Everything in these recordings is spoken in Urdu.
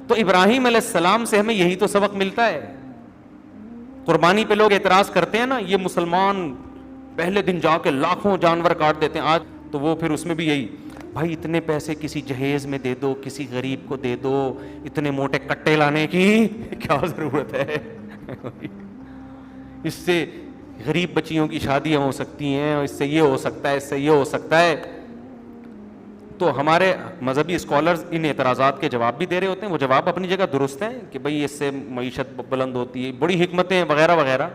تو ابراہیم علیہ السلام سے ہمیں یہی تو سبق ملتا ہے. قربانی پہ لوگ اعتراض کرتے ہیں نا, یہ مسلمان پہلے دن جا کے لاکھوں جانور کاٹ دیتے ہیں, آج تو وہ پھر اس میں بھی یہی, بھائی اتنے پیسے کسی جہیز میں دے دو, کسی غریب کو دے دو, اتنے موٹے کٹے لانے کی کیا ضرورت ہے. اس سے غریب بچیوں کی شادیاں ہو سکتی ہیں, اس سے یہ ہو سکتا ہے, اس سے یہ ہو سکتا ہے. تو ہمارے مذہبی اسکالرز ان اعتراضات کے جواب بھی دے رہے ہوتے ہیں. وہ جواب اپنی جگہ درست ہیں کہ بھئی اس سے معیشت بلند ہوتی ہے, بڑی حکمتیں وغیرہ وغیرہ,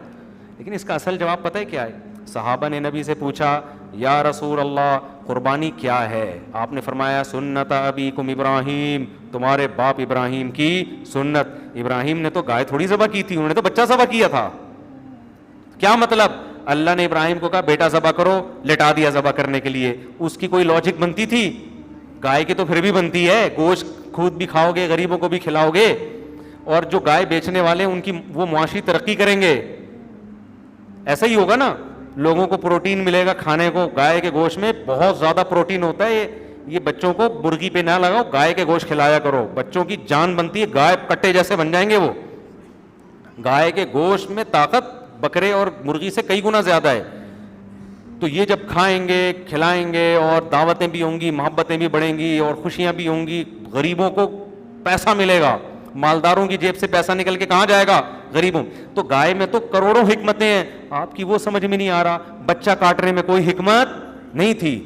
لیکن اس کا اصل جواب پتہ ہے کیا ہے؟ صحابہ نے نبی سے پوچھا یا رسول اللہ قربانی کیا ہے؟ آپ نے فرمایا سنت ابیکم ابراہیم, تمہارے باپ ابراہیم کی سنت. ابراہیم نے تو گائے تھوڑی ذبح کی تھی, انہوں نے تو بچہ ذبح کیا تھا. کیا مطلب؟ اللہ نے ابراہیم کو کہا بیٹا ذبح کرو, لٹا دیا ذبح کرنے کے لیے. اس کی کوئی لاجک بنتی تھی؟ گائے کی تو پھر بھی بنتی ہے, گوشت خود بھی کھاؤ گے, غریبوں کو بھی کھلاؤ گے, اور جو گائے بیچنے والے ہیں ان کی وہ معاشی ترقی کریں گے. ایسا ہی ہوگا نا, لوگوں کو پروٹین ملے گا کھانے کو. گائے کے گوشت میں بہت زیادہ پروٹین ہوتا ہے. یہ بچوں کو مرغی پہ نہ لگاؤ, گائے کے گوشت کھلایا کرو, بچوں کی جان بنتی ہے. گائے کٹے جیسے بن جائیں گے وہ. گائے کے گوشت میں طاقت بکرے اور مرغی سے کئی گنا زیادہ ہے. تو یہ جب کھائیں گے, کھلائیں گے, اور دعوتیں بھی ہوں گی, محبتیں بھی بڑھیں گی, اور خوشیاں بھی ہوں گی, غریبوں کو پیسہ ملے گا. مالداروں کی جیب سے پیسہ نکل کے کہاں جائے گا؟ غریبوں. تو گائے میں تو کروڑوں حکمتیں ہیں, آپ کی وہ سمجھ میں نہیں آ رہا. بچہ کاٹنے میں کوئی حکمت نہیں تھی,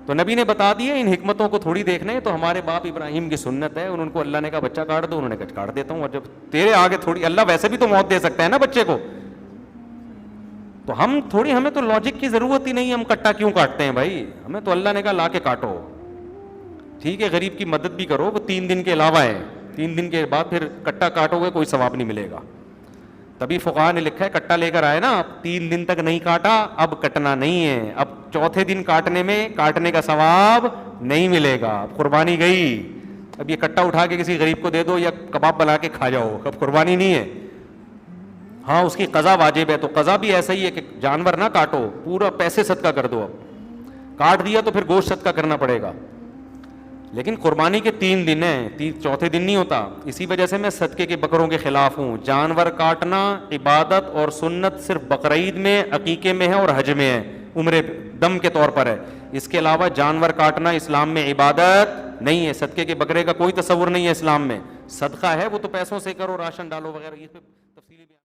تو نبی نے بتا دیا. ان حکمتوں کو تھوڑی دیکھنا ہے. تو ہمارے باپ ابراہیم کی سنت ہے, ان کو اللہ نے کہا بچہ کاٹ دو, انہوں نے کہا کاٹ دیتا ہوں. اور جب تیرے آگے تھوڑی, اللہ ویسے بھی تو موت دے سکتا ہے نا بچے کو, تو ہم تھوڑی, ہمیں تو لاجک کی ضرورت ہی نہیں. ہم کٹا کیوں کاٹتے ہیں بھائی؟ ہمیں تو اللہ نے کہا لا کے کاٹو. ٹھیک ہے غریب کی مدد بھی کرو, وہ 3 دن کے علاوہ ہے. 3 دن کے بعد پھر کٹا کاٹو گے کوئی ثواب نہیں ملے گا. تبھی فقہا نے لکھا ہے کٹا لے کر آئے نا, 3 دن تک نہیں کاٹا, اب کٹنا نہیں ہے. اب چوتھے دن کاٹنے میں کاٹنے کا ثواب نہیں ملے گا. اب قربانی گئی. اب یہ کٹا اٹھا کے کسی غریب کو دے دو یا کباب بنا کے کھا جاؤ, اب قربانی نہیں ہے. ہاں اس کی قضا واجب ہے, تو قضا بھی ایسا ہی ہے کہ جانور نہ کاٹو, پورا پیسے صدقہ کر دو. اب کاٹ دیا تو پھر گوشت صدقہ کرنا پڑے گا. لیکن قربانی کے 3 دن ہیں, چوتھے دن نہیں ہوتا. اسی وجہ سے میں صدقے کے بکروں کے خلاف ہوں. جانور کاٹنا عبادت اور سنت صرف بقرعید میں, عقیقے میں ہے اور حج میں ہے, عمرے دم کے طور پر ہے. اس کے علاوہ جانور کاٹنا اسلام میں عبادت نہیں ہے. صدقے کے بکرے کا کوئی تصور نہیں ہے اسلام میں. صدقہ ہے وہ تو پیسوں سے کرو, راشن ڈالو وغیرہ, یہ